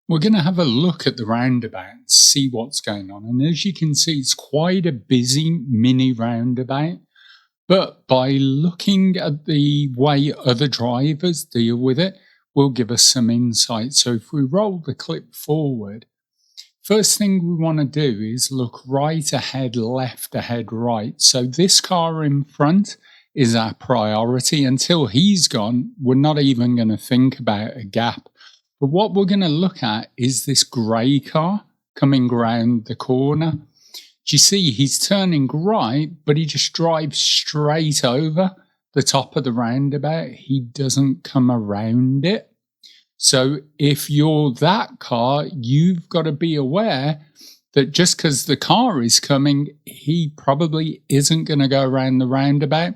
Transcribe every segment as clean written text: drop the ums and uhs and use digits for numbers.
We're going to have a look at the roundabout and see what's going on. And as you can see, it's quite a busy mini roundabout. But by looking at the way other drivers deal with it, will give us some insight. So if we roll the clip forward, first thing we want to do is look right ahead, left ahead, right. So this car in front is our priority. Until he's gone, we're not even going to think about a gap. But what we're going to look at is this grey car coming round the corner. Do you see he's turning right, but he just drives straight over the top of the roundabout. He doesn't come around it. So if you're that car, you've got to be aware that just because the car is coming, he probably isn't going to go around the roundabout.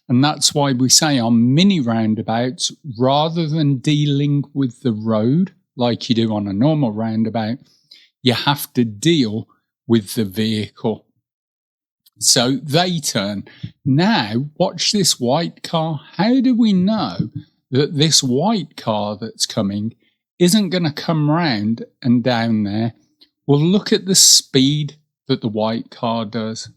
And that's why we say on mini roundabouts, rather than dealing with the road like you do on a normal roundabout, you have to deal with the vehicle. So they turn. Now, watch this white car. How do we know that this white car that's coming isn't going to come round and down there? Well, look at the speed that the white car does.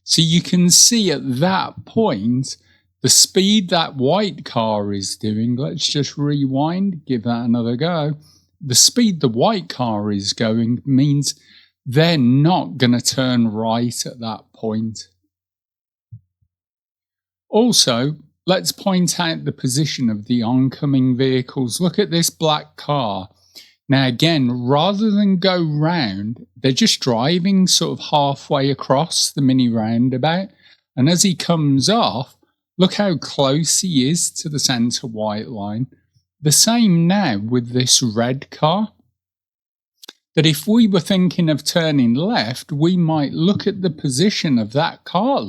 So you can see at that point, the speed that white car is doing, let's just rewind, give that another go. The speed the white car is going means they're not going to turn right at that point. Also, let's point out the position of the oncoming vehicles. Look at this black car. Now again, rather than go round, they're just driving sort of halfway across the mini roundabout. And as he comes off, look how close he is to the centre white line. The same now with this red car. That if we were thinking of turning left, we might look at the position of that car,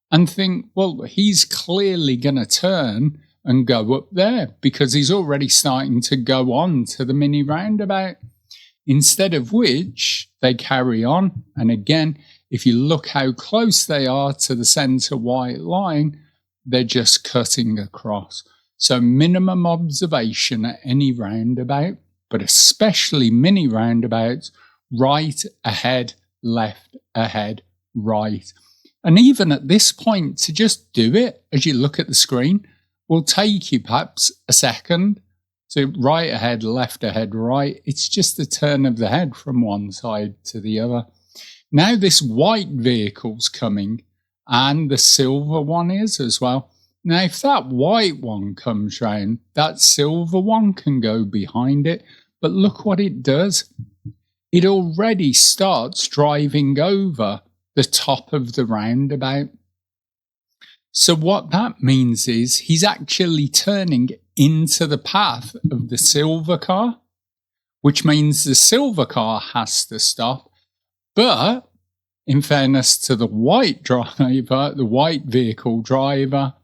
and think, well, he's clearly going to turn and go up there because he's already starting to go on to the mini roundabout. Instead of which, they carry on. And again, if you look how close they are to the centre white line, they're just cutting across. So minimum observation at any roundabout, but especially mini roundabouts, right ahead, left ahead, right. And even at this point, to just do it as you look at the screen will take you perhaps a second. To right ahead, left ahead, right. It's just a turn of the head from one side to the other. Now this white vehicle's coming and the silver one is as well. Now if that white one comes round, that silver one can go behind it. But look what it does. It already starts driving over the top of the roundabout. So what that means is he's actually turning into the path of the silver car, which means the silver car has to stop. But in fairness to the white driver, the white vehicle driver,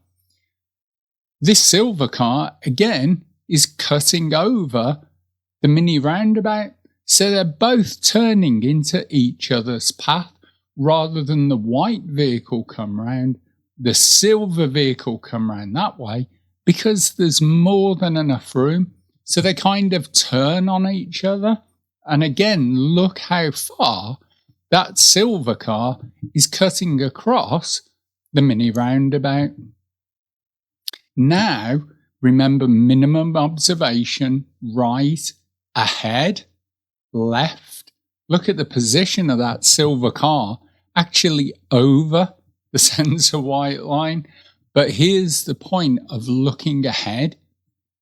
this silver car again is cutting over the mini roundabout. So they're both turning into each other's path rather than the white vehicle come round, the silver vehicle come round that way because there's more than enough room. So they kind of turn on each other. And again, look how far that silver car is cutting across the mini roundabout. Now, remember minimum observation, right, ahead, left. Look at the position of that silver car actually over the centre white line. But here's the point of looking ahead.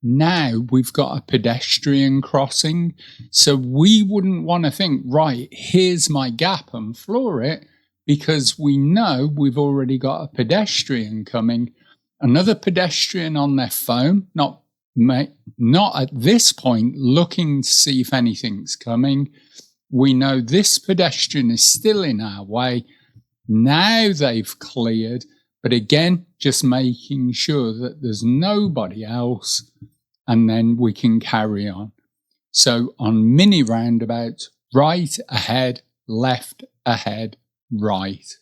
Now we've got a pedestrian crossing. So we wouldn't want to think, right, here's my gap and floor it, because we know we've already got a pedestrian coming. Another pedestrian on their phone, not at this point looking to see if anything's coming. We know this pedestrian is still in our way. Now they've cleared, but again, just making sure that there's nobody else, and then we can carry on. So on mini roundabouts, right ahead, left ahead, right.